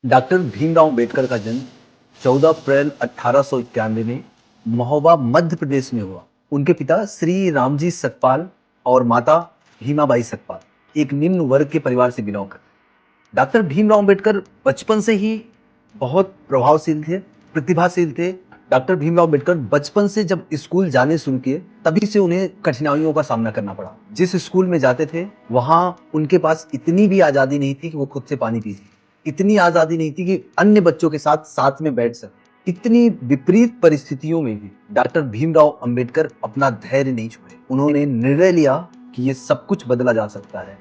Doctor Bhimrao Ambedkar का जन्म 14 अप्रैल 1891 में महोबा मध्य प्रदेश में हुआ। उनके पिता श्री रामजी सतपाल और माता भीमाबाई सतपाल एक निम्न वर्ग के परिवार से बिलोंग करते। डॉक्टर भीमराव अंबेडकर बचपन से ही बहुत प्रभावशील थे, प्रतिभाशील थे। डॉक्टर भीमराव अंबेडकर बचपन से जब स्कूल जाने शुरू किए तभी से उन्हें कठिनाइयों का सामना करना पड़ा। जिस स्कूल में जाते थे वहां उनके पास इतनी भी आजादी नहीं थी कि वो खुद से पानी पी सके, इतनी आजादी नहीं थी कि अन्य बच्चों के साथ साथ में बैठ सके। इतनी विपरीत परिस्थितियों में भी डॉक्टर भीमराव अंबेडकर अपना धैर्य नहीं छोड़े। उन्होंने निर्णय लिया कि ये सब कुछ बदला जा सकता है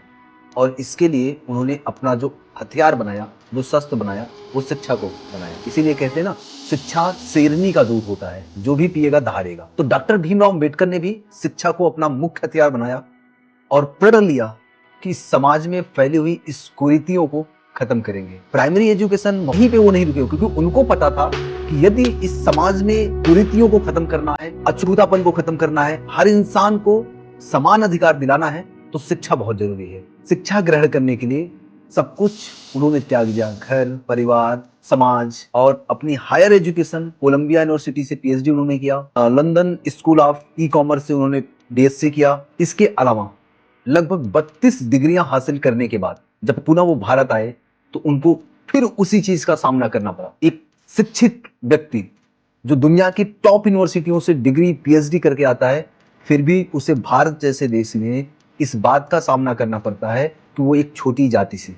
और इसके लिए उन्होंने अपना जो हथियार बनाया, जो शस्त्र बनाया, वो शिक्षा को बनाया। इसीलिए कहते हैं ना, शिक्षा शेरनी का दूध होता है, जो भी पिएगा दहाड़ेगा। तो डॉक्टर भीमराव अंबेडकर ने भी शिक्षा को अपना मुख्य हथियार बनाया और प्रण लिया कि समाज में फैली हुई इस कुरीतियों को खत्म करेंगे। प्राइमरी एजुकेशन वहीं पे वो नहीं रुके, क्योंकि उनको पता था कि यदि इस समाज में कुरीतियों को खत्म करना है, अछूतापन को खत्म करना है, हर इंसान को समान अधिकार दिलाना है, तो शिक्षा बहुत जरूरी है। शिक्षा ग्रहण करने के लिए सब कुछ उन्होंने त्याग दिया, घर, परिवार, समाज, और अपनी हायर एजुकेशन कोलंबिया यूनिवर्सिटी से पीएचडी उन्होंने किया। London school of e commerce से उन्होंने बीएससी किया। इसके अलावा लगभग 32 डिग्रियां हासिल करने के बाद जब पुनः वो भारत आए तो उनको फिर उसी चीज का सामना करना पड़ा। एक शिक्षित व्यक्ति जो दुनिया की टॉप यूनिवर्सिटियों से डिग्री पीएचडी करके आता है, फिर भी उसे भारत जैसे देश में इस बात का सामना करना पड़ता है कि वो एक छोटी जाति से।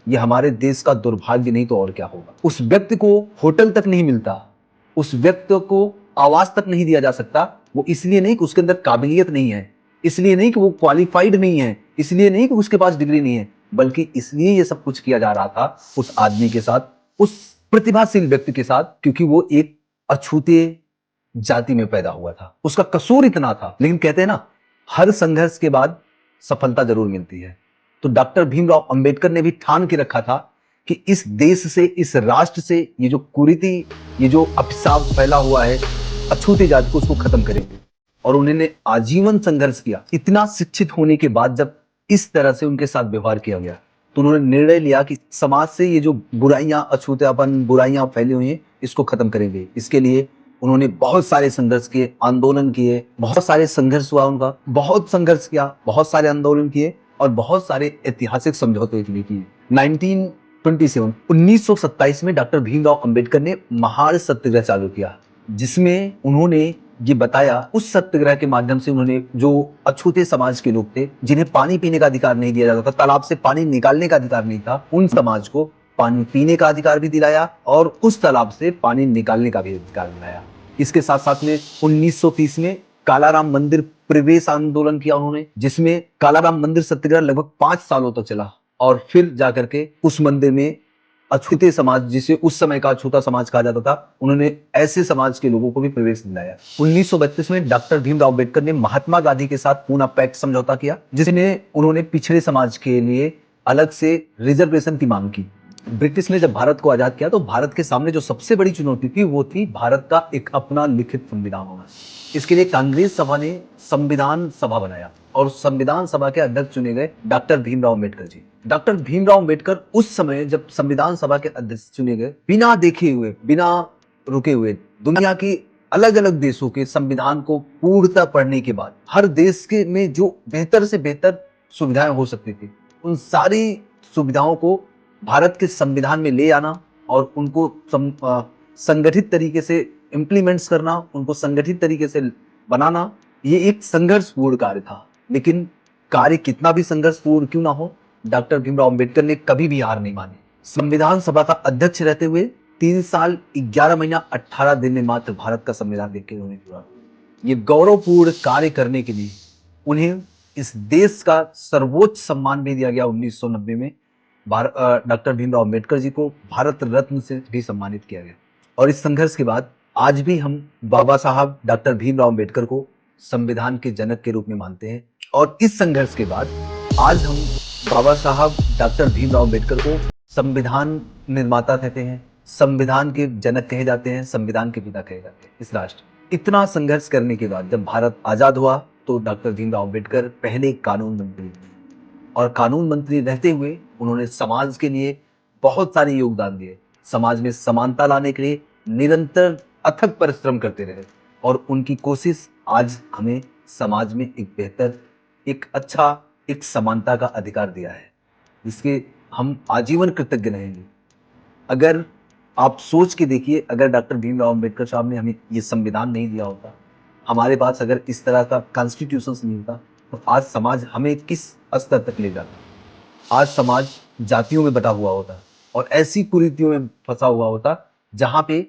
ये हमारे देश का दुर्भाग्य नहीं तो और क्या होगा। उस व्यक्ति को होटल तक नहीं मिलता, उस व्यक्ति को आवास तक नहीं दिया जा सकता। वो इसलिए नहीं कि उसके अंदर काबिलियत नहीं है, इसलिए नहीं कि वो क्वालिफाइड नहीं है, इसलिए नहीं कि उसके पास डिग्री नहीं है, बल्कि इसलिए ये सब कुछ किया जा रहा था उस आदमी के साथ, उस प्रतिभाशील व्यक्ति के साथ, क्योंकि वो एक अछूते जाति में पैदा हुआ था। उसका कसूर इतना था। लेकिन कहते हैं ना, हर संघर्ष के बाद सफलता जरूर मिलती है। तो डॉक्टर भीमराव अंबेडकर ने भी ठान के रखा था कि इस देश से, इस राष्ट्र से ये जो कुरीति, ये जो अभिशाप फैला हुआ है अछूते जाति को, उसको खत्म करेंगे। और उन्होंने आजीवन संघर्ष किया। इतना शिक्षित होने के बाद जब इस तरह से उनके साथ व्यवहार किया गया तो उन्होंने निर्णय लिया कि समाज से ये जो बुराइयां, अछूतेपन, बुराइयां फैली हुई हैं, इसको खत्म करेंगे। इसके लिए उन्होंने बहुत सारे संघर्ष किए, आंदोलन किए, बहुत सारे संघर्ष हुआ उनका, बहुत संघर्ष किया, बहुत सारे आंदोलन किए और बहुत सारे ऐतिहासिक समझौते भी किए। 1927 में डॉक्टर भीमराव अंबेडकर ने महार सत्याग्रह चालू किया, जिसमें उन्होंने ये बताया, उस सत्याग्रह के माध्यम से उन्होंने जो अछूते समाज के लोग थे, जिन्हें पानी पीने का अधिकार नहीं दिया जाता था, तालाब से पानी निकालने का अधिकार नहीं था, उन समाज को पानी पीने का अधिकार भी दिलाया और उस तालाब से पानी निकालने का भी अधिकार दिलाया। इसके साथ साथ में 1930 में कालाराम मंदिर प्रवेश आंदोलन किया उन्होंने, जिसमें कालाराम मंदिर सत्याग्रह लगभग 5 सालों तक चला और फिर जाकर के उस मंदिर में अछूते समाज, जिसे उस समय का अछूता समाज कहा जाता था, उन्होंने ऐसे समाज के लोगों को भी प्रवेश दिलाया। 1932 में डॉक्टर भीमराव अंबेडकर ने महात्मा गांधी के साथ पूना पैक्ट समझौता किया, जिसने उन्होंने पिछड़े समाज के लिए अलग से रिजर्वेशन की मांग की। ब्रिटिश ने जब भारत को आजाद किया तो भारत के सामने जो सबसे बड़ी चुनौती थी वो थी भारत का एक अपना लिखित संविधान होना। इसके लिए कांग्रेस सभा ने संविधान सभा बनाया और संविधान सभा के अध्यक्ष चुने गए डॉक्टर भीमराव अंबेडकर जी। डॉक्टर भीमराव अंबेडकर उस समय जब संविधान सभा के अध्यक्ष चुने गए, बिना देखे हुए, बिना रुके हुए दुनिया की अलग अलग देशों के संविधान को पूर्णतः पढ़ने के बाद, हर देश के में जो बेहतर से बेहतर सुविधाएं हो सकती थी, उन सारी सुविधाओं को भारत के संविधान में ले आना और उनको संगठित तरीके से इम्प्लीमेंट्स करना, उनको संगठित तरीके से बनाना, ये एक संघर्षपूर्ण कार्य था। लेकिन कार्य कितना भी संघर्षपूर्ण क्यों ना हो, डॉक्टर भीमराव अंबेडकर ने कभी भी हार नहीं मानी। संविधान सभा का अध्यक्ष रहते हुए 3 साल 11 महीना 18 दिन में मात्र भारत का संविधान लिख के उन्होंने पूरा। ये गौरवपूर्ण कार्य करने के लिए उन्हें इस देश का सर्वोच्च सम्मान भी दिया गया। 1990 में डॉक्टर भीमराव अंबेडकर जी को भारत रत्न से भी सम्मानित किया गया। और इस संघर्ष के बाद आज भी हम बाबा साहब डॉक्टर भीमराव अंबेडकर को संविधान के जनक के रूप में मानते हैं। और इस संघर्ष के बाद आज हम बाबा साहब डॉक्टर भीमराव अंबेडकर को संविधान निर्माता कहते हैं, संविधान के जनक कहे जाते हैं, संविधान के पिता कहे जाते हैं। इस राष्ट्र इतना संघर्ष करने के बाद जब भारत आजाद हुआ तो डॉक्टर भीमराव अंबेडकर पहले कानून मंत्री थे और कानून मंत्री रहते हुए उन्होंने समाज के लिए बहुत सारे योगदान दिए। समाज में समानता लाने के लिए निरंतर अथक परिश्रम करते रहे और उनकी कोशिश आज हमें समाज में एक बेहतर, एक अच्छा, एक समानता का अधिकार दिया है, जिसके हम आजीवन कृतज्ञ रहेंगे। अगर आप सोच के देखिए, अगर डॉक्टर भीमराव अंबेडकर साहब ने हमें ये संविधान नहीं दिया होता, हमारे पास अगर इस तरह का कॉन्स्टिट्यूशंस नहीं होता, तो आज समाज हमें किस स्तर तक ले जाता। आज समाज जातियों में बटा हुआ होता और ऐसी कुरीतियों में फंसा हुआ होता जहां पे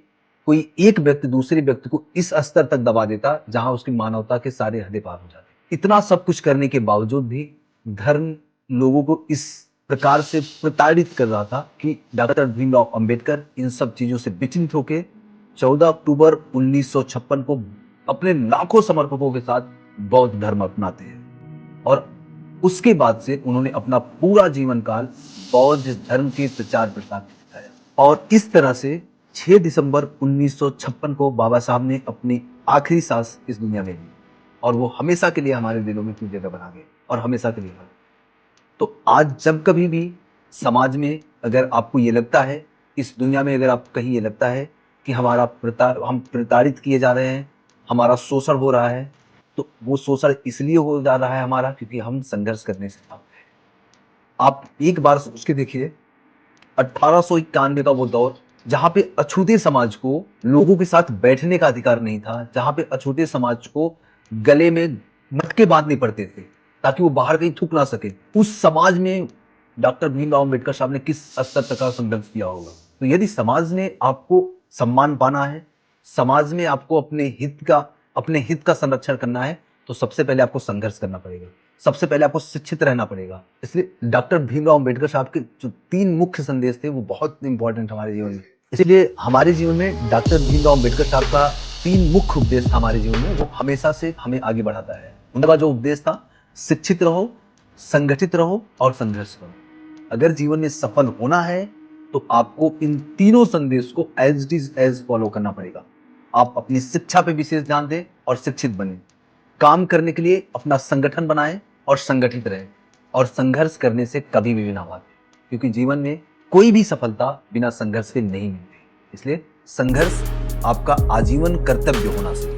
कोई एक व्यक्ति दूसरे व्यक्ति को इस स्तर तक दबा देता जहां उसकी मानवता के सारे हदें पार हो जाते। इतना सब कुछ करने के बावजूद भी धर्म लोगों को इस प्रकार से प्रताड़ित कर रहा था कि डॉक्टर भीमराव अंबेडकर इन सब चीजों से विचलित होकर 14 अक्टूबर 1956 को अपने लाखों समर्थकों के साथ बौद्ध धर्म अपनाते हैं और उसके बाद से उन्होंने अपना पूरा जीवन काल बौद्ध धर्म के प्रचार प्रसार में बिताया और इस तरह से 6 दिसंबर 1956 को बाबा साहब ने अपनी आखिरी सांस इस दुनिया में ली और वो हमेशा के लिए हमारे दिलों में अपनी जगह बना गए और हमेशा के लिए। तो आज जब कभी भी समाज में अगर आपको ये लगता है, इस दुनिया में अगर आपको कहीं ये लगता है कि हम प्रताड़ित किए जा रहे हैं, हमारा शोषण हो रहा है, तो वो शोषण इसलिए हो जा रहा है हमारा क्योंकि हम संघर्ष करने से भाग रहे हैं। आप एक बार सोच के देखिए, 1891 का वो दौर जहां पे अछूते समाज को लोगों के साथ बैठने का अधिकार नहीं था, जहां पे अछूते समाज को गले में मटके बांधने पड़ते थे ताकि वो बाहर कहीं थूक ना सके, उस समाज में डॉक्टर भीमराव अंबेडकर साहब ने किस स्तर तक का संघर्ष किया होगा। तो यदि समाज ने आपको सम्मान पाना है, समाज में आपको अपने हित का संरक्षण करना है, तो सबसे पहले आपको संघर्ष करना पड़ेगा, सबसे पहले आपको शिक्षित रहना पड़ेगा। इसलिए डॉक्टर भीमराव अंबेडकर साहब के जो 3 मुख्य संदेश थे वो बहुत इंपॉर्टेंट हमारे जीवन में। इसलिए हमारे जीवन में डॉक्टर भीमराव अंबेडकर साहब का 3 मुख्य उपदेश था हमारे जीवन में, वो हमेशा से हमें आगे बढ़ाता है। उनका जो उपदेश था, शिक्षित रहो, संगठित रहो और संघर्ष करो। अगर जीवन में सफल होना है तो आपको इन तीनों संदेश को as it is as follow करना पड़ेगा। आप अपनी शिक्षा पे विशेष ध्यान दें और शिक्षित बने। काम करने के लिए अपना संगठन बनाएं और संगठित रहें और संघर्ष करने से कभी भी ना भागें, क्योंकि जीवन में कोई भी सफलता बिना संघर्ष के नहीं मिलती। इसलिए संघर्ष आपका आजीवन कर्तव्य होना चाहिए।